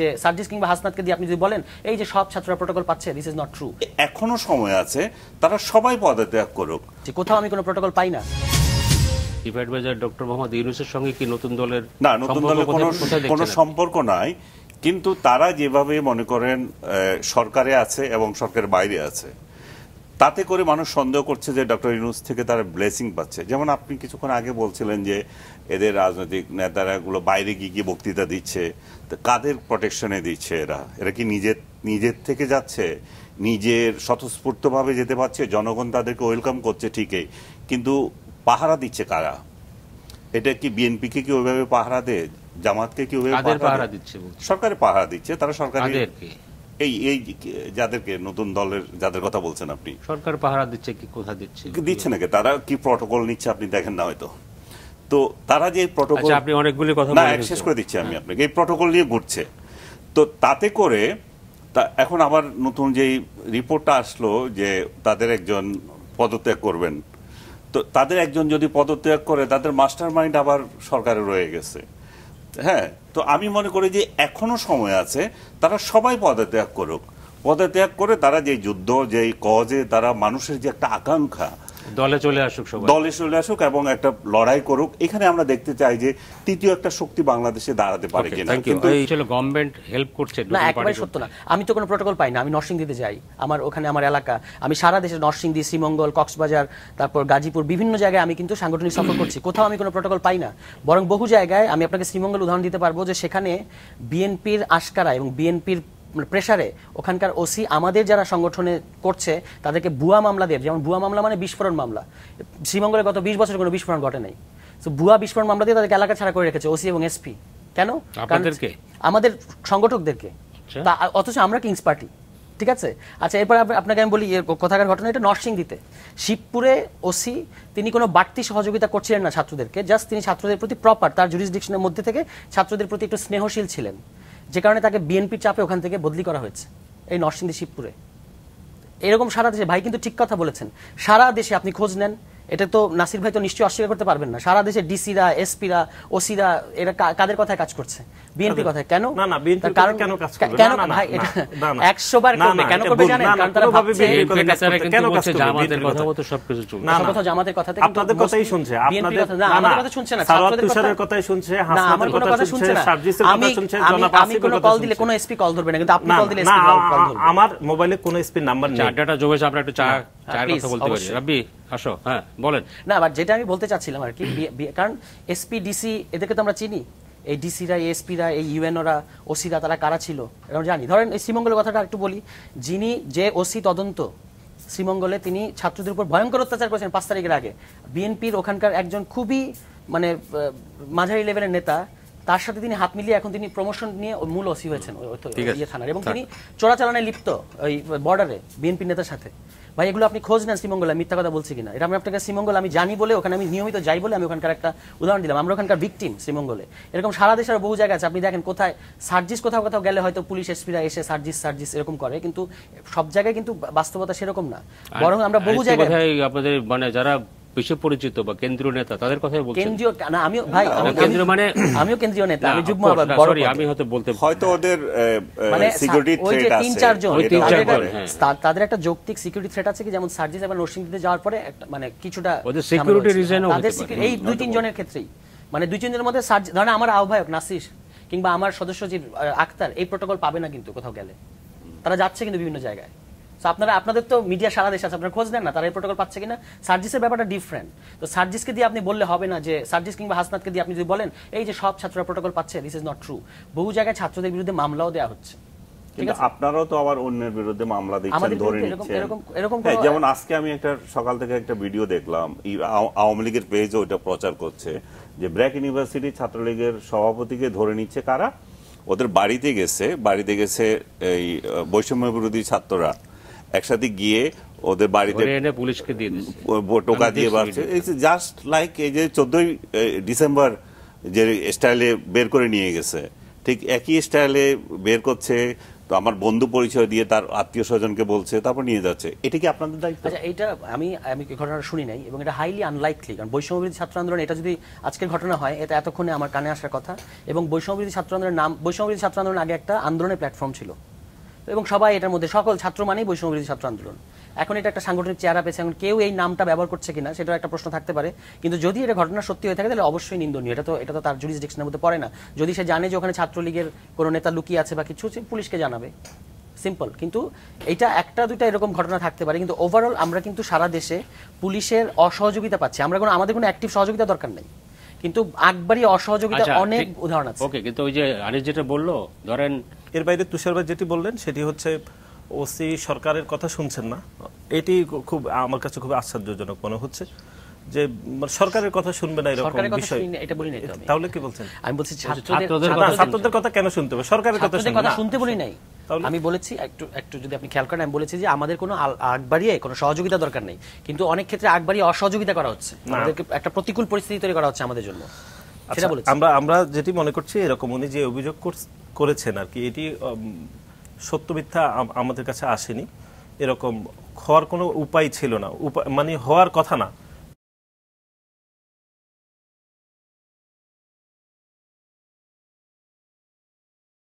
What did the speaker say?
যে সার্জিস কিংবা হাসনাতকে দিয়ে আপনি যদি বলেন এই যে সব ছাত্ররা প্রটোকল পাচ্ছে, দিস ইজ নট ট্রু। এখনো সময় আছে, তারা সবাই পদত্যাগ করুক। কোথাও আমি কোনো প্রটোকল পাই না। ডিভাইডবাজার ডক্টর মোহাম্মদ ইউনূসের সঙ্গে কি নতুন দলের না, নতুন দলের কোনো সম্পর্ক নাই, কিন্তু তারা যেভাবে মনে করেন সরকারে আছে এবং সরকারের বাইরে আছে, তাতে করে মানুষ সন্দেহ করছে যে ডক্টর ইউনূস থেকে তারা ব্লেসিং পাচ্ছে। যেমন আপনি কিছুক্ষণ আগে বলছিলেন যে এদের রাজনৈতিক নেতারা গুলো বাইরে গিয়ে বক্তৃতা দিচ্ছে, কাদের প্রোটেকশনে দিচ্ছে? এরা কি নিজের থেকে যাচ্ছে, নিজের স্বতঃস্ফূর্তভাবে যেতে পারছে? জনগণ তাদেরকে ওয়েলকাম করছে ঠিকই, কিন্তু পাহারা দিচ্ছে কারা? এটা কি বিএনপিকে কি ওইভাবে পাহারা দেয়? জামাতকে কি ওইভাবে পাহারা দিচ্ছে? সরকারে পাহারা দিচ্ছে। তারা সরকারি এই যাদেরকে নতুন দলের যাদের কথা বলছেন আপনি, সরকার পাহারা দিচ্ছে কি কোথা দিচ্ছে নাকি? তারা কি প্রটোকল নিচ্ছে আপনি দেখেন না হয়তো। তো তারা যে প্রটোকল, আপনি অনেকগুলি কথা শেষ করে দিচ্ছি আমি আপনাকে, এই প্রটোকল নিয়ে ঘুরছে। তো তাতে করে এখন আবার নতুন যেই রিপোর্টটা আসলো যে তাদের একজন পদত্যাগ করবেন, তো তাদের একজন যদি পদত্যাগ করে তাদের মাস্টার মাইন্ড আবার সরকারে রয়ে গেছে। হ্যাঁ, তো আমি মনে করি যে এখনো সময় আছে, তারা সবাই পদত্যাগ করুক। পদত্যাগ করে তারা যে যুদ্ধ, যে কজে তারা মানুষের যে একটা আকাঙ্ক্ষা, দলে চলে আসুক এবং একটা লড়াই করুক। এখানে আমরা দেখতে চাই যে তৃতীয় একটা শক্তি বাংলাদেশে দাঁড়াতে পারে কিনা। কিন্তু গভর্নমেন্ট হেল্প করছে না, একেবারে সত্য না। আমি তো কোনো প্রটোকল পাই না। আমি নরসিংদীতে যাই, আমার ওখানে আমার এলাকা, আমি সারা দেশে নরসিংদী, শ্রীমঙ্গল, কক্সবাজার, তারপর গাজীপুর, বিভিন্ন জায়গায় আমি কিন্তু সাংগঠনিক সফর করছি। কোথাও আমি কোনো প্রটোকল পাই না। বরং বহু জায়গায়, আমি আপনাকে শ্রীমঙ্গল উদাহরণ দিতে পারবো, যে সেখানে বিএনপির আশকারা এবং বিএনপির প্রেসারে ওখানকার ওসি আমাদের যারা সংগঠনে করছে তাদেরকে ভুয়া মামলা দেয়। যেমন ভুয়া মামলা মানে বিস্ফোরণ মামলা। শ্রীমঙ্গলে গত 20 বছর কোনো বিস্ফোরণ ঘটে নাই। তো ভুয়া বিস্ফোরণ মামলা দিয়ে তাদেরকে এলাকা ছাড়া করে রেখেছে ওসি এবং এসপি। কেন? আমাদের সংগঠকদেরকে। অথচ আমরা কিংস পার্টি। ঠিক আছে, আচ্ছা, এরপর আপনাকে আমি বলি কোথাকার ঘটনা। এটা নরসিংদীতে শিবপুরে ওসি, তিনি কোনো বাড়তি সহযোগিতা করছিলেন না ছাত্রদেরকে, জাস্ট তিনি ছাত্রদের প্রতি প্রপার, তার জুরিসডিকশনের মধ্যে থেকে ছাত্রদের প্রতি একটু স্নেহশীল ছিলেন, যে কারণে তাকে বিএনপির চাপে ওখান থেকে বদলি করা হয়েছে এই নরসিংদী শিবপুরে। এরকম সারা দেশে, ভাই কিন্তু ঠিক কথা বলেছেন, সারা দেশে আপনি খোঁজ নেন, এটা তো নাসির ভাই তো নিশ্চয়ই অস্বীকার করতে পারবেন না, সারা দেশে ডিসিরা, এসপিরা, ওসিরা এরা কাদের কথায় কাজ করছে? বিএনপি কথায়। কেন? না না, বিএনপি কেন কাজ করবে? কেন ভাই? এটা 100 বার করবে। কেন করবে জানেন? কারণ তারা ভাবছে কেন কাজ করবে? জামাতের কথা মতো সবকিছু চলবে। না, কথা জামাতের কথা থেকে আপনাদের কথাই শুনছে, আপনাদের না, আমাদের কথা শুনছে না, ছাত্রদের কথাই শুনছে, না, আমার কোনো কথা শুনছে না, সার্জিসের কথা শুনছে, জনাব আসিফের কথা শুনছে। আমি কোনো কল দিলে কোনো এসপি কল ধরবে না, কিন্তু আপনি কল দিলে এসপি কল ধরবে। আমার মোবাইলে কোনো এসপি নাম্বার নেই। চারটা জোবেশ, আমরা একটু চার কথা বলতে পারি। রাব্বি আসো, হ্যাঁ বলেন। না, বাট যেটা আমি বলতে চাচ্ছিলাম আর কি, কারণ এসপি, ডিসি, এদেরকে তো আমরা চিনি। এই ডিসিরা, এসপিরা, এই ইউএনওরা, ওসিরা, তারা কারা ছিল এরকম জানি। ধরেন এই শ্রীমঙ্গলের কথাটা একটু বলি। যে ওসি তদন্ত শ্রীমঙ্গলে, তিনি ছাত্রদের উপর ভয়ঙ্কর অত্যাচার করেছেন 5 তারিখের আগে। বিএনপির ওখানকার একজন খুবই মানে মাঝারি লেভেলের নেতা, তার সাথে তিনি হাত মিলিয়ে এখন তিনি প্রমোশন নিয়ে মূল ওসি হয়েছেন ওই থানার, এবং তিনি চোরাচালানে লিপ্ত ওই বর্ডারে বিএনপি নেতার সাথে। ভাই এগুলো আপনি খোঁজ নেন শ্রীমঙ্গলে, মিথ্যা কথা বলছি কিনা। এটা আমি আপনাকে শ্রীমঙ্গল আমি জানি বলে, ওখানে আমি নিয়মিত যাই বলে আমি ওখানকার একটা উদাহরণ দিলাম। আমরা ওখানকার ভিকটিম শ্রীমঙ্গলে। এরকম সারা দেশের বহু জায়গা আছে, আপনি দেখেন কোথায় সার্জিস কোথাও কোথাও গেলে হয়তো পুলিশ এসপিরা এসে সার্জিস এরকম করে, কিন্তু সব জায়গায় কিন্তু বাস্তবতা সেরকম না। বরং আমরা বহু জায়গায় আপনাদের মানে যারা বেশি পরিচিত বা কেন্দ্রীয় নেতা তাদের কথাই বলছেন। কেন্দ্রীয় না, আমিও ভাই কেন্দ্রীয় মানে আমিও কেন্দ্রীয় নেতা, আমি যুগ্ম সরি, আমি হয়তো ওদের সিকিউরিটি থ্রেট আছে, 3-4 জন তাদের একটা যৌক্তিক সিকিউরিটি থ্রেট আছে কি, যেমন সার্জিস এবং নরসিংদীতে যাওয়ার পরে মানে কিছুটা ওদের সিকিউরিটি রিজনও তাদের এই 2-3 জনের ক্ষেত্রেই, মানে 2-3 জনের মধ্যে ধরেন আমার আহ্বায়ক নাসির কিংবা আমার সদস্য সচিব আক্তার এই প্রোটোকল পাবে না কিন্তু কোথাও গেলে। তারা যাচ্ছে কিন্তু বিভিন্ন জায়গায়। আপনাদের তো মিডিয়া সারা দেশে আছে, আপনারা খোঁজ নেন না তারা এই প্রোটোকল পাচ্ছে কিনা। সার্জিসের ব্যাপারটা ডিফারেন্ট। তো সার্জিসকে দিয়ে আপনি বললে হবে না যে, সার্জিস কিংবা হাসনাতকে দিয়ে আপনি যদি বলেন এই যে সব ছাত্ররা প্রোটোকল পাচ্ছে, দিস ইজ নট ট্রু। বহু জায়গায় ছাত্রদের বিরুদ্ধে মামলাও দেওয়া হচ্ছে। কিন্তু আপনারাও তো আবার অন্যের বিরুদ্ধে মামলা দিচ্ছেন, ধরে নিচ্ছেন। যেমন আজকে আমি একটা সকাল থেকে একটা ভিডিও দেখলাম, আওয়ামী লীগের পেজে ওইটা প্রচার করছে যে ব্র্যাক ইউনিভার্সিটি ছাত্রলীগের সভাপতিকে ধরে নিচ্ছে কারা, ওদের বাড়িতে গেছে এই বৈষম্য বিরোধী ছাত্ররা একসাথে গিয়ে ওদের বাড়িতে পুলিশকে দিয়ে টোকা দিয়ে বাড়ছে। জাস্ট লাইক এই যে 14ই ডিসেম্বর যে স্টাইলে বের করে নিয়ে গেছে, ঠিক একই স্টাইলে বের করছে, তো আমার বন্ধু পরিচয় দিয়ে তার আত্মীয় স্বজনকে বলছে, তারপর নিয়ে যাচ্ছে। এটা কি আপনাদের দায়িত্ব? আচ্ছা, এটা আমি ঘটনাটা শুনি নাই এবং এটা হাইলি আনলাইকলি, কারণ বৈষম্যবিরোধী ছাত্র আন্দোলন এটা যদি আজকের ঘটনা হয়, এটা এতক্ষণে আমার কানে আসার কথা। এবং বৈষম্যবিরোধী ছাত্র আন্দোলনের নাম, বৈষম্যবিরোধী ছাত্র আন্দোলন আগে একটা আন্দোলনের প্ল্যাটফর্ম ছিল এবং সবাই এটার মধ্যে, সকল ছাত্র মানেই বৈষম্যবিরোধী ছাত্র আন্দোলন। এখন এটা একটা সাংগঠনিক চেহারা পেয়েছে, এখন কেউ এই নামটা ব্যবহার করছে কিনা সেটাও একটা প্রশ্ন থাকতে পারে। কিন্তু যদি এটা ঘটনা সত্যি হয়ে থাকে তাহলে অবশ্যই নিন্দনীয়, এটা তো তার জুরিসডিকশনের মধ্যে পড়ে না। যদি সে জানে যে ওখানে ছাত্রলীগের কোনো নেতা লুকিয়ে আছে বা কিছু, পুলিশকে জানাবে, সিম্পল। কিন্তু এটা একটা দুইটা এরকম ঘটনা থাকতে পারে, কিন্তু ওভারঅল আমরা কিন্তু সারা দেশে পুলিশের অসহযোগিতা পাচ্ছি। আমাদের কোনো অ্যাক্টিভ সহযোগিতা দরকার নেই, কিন্তু আকবরই অসহযোগিতা অনেক উদাহরণ আছে। ওকে, কিন্তু ওই যে আনিস যেটা বললো, ধরেন এর বাইরে তুষার ভাই যেটি বললেন সেটি হচ্ছে ওসি সরকারের কথা শুনছেন না, এটি খুব আমার কাছে খুব আশ্চর্যজনক মনে হচ্ছে যে সরকারের কথা শুনবে না এরকম বিষয়। এটা বলি নাই তো আমি। তাহলে কি বলছেন? আমি বলছি ছাত্রদের কথা কেন শুনতে হবে, সরকারের কথা শুনতে বলি নাই। আমি বলেছি একটু যদি আপনি খেয়াল করেন, আমি বলেছি যে আমাদের কোনো আগ বাড়িয়ে কোনো সহযোগিতা দরকার নেই, কিন্তু অনেক ক্ষেত্রে আগ বাড়িয়ে অসহযোগিতা করা হচ্ছে, আমাদেরকে একটা প্রতিকূল পরিস্থিতি তৈরি করা হচ্ছে আমাদের জন্য। সেটা বলেছি। আমরা যেটি মনে করছি এরকম, উনি যে অভিযোগ করেছেন আর কি, এটি সত্য মিথ্যা আমাদের কাছে আসেনি, এরকম হওয়ার কোনো উপায় ছিল না, মানে হওয়ার কথা না।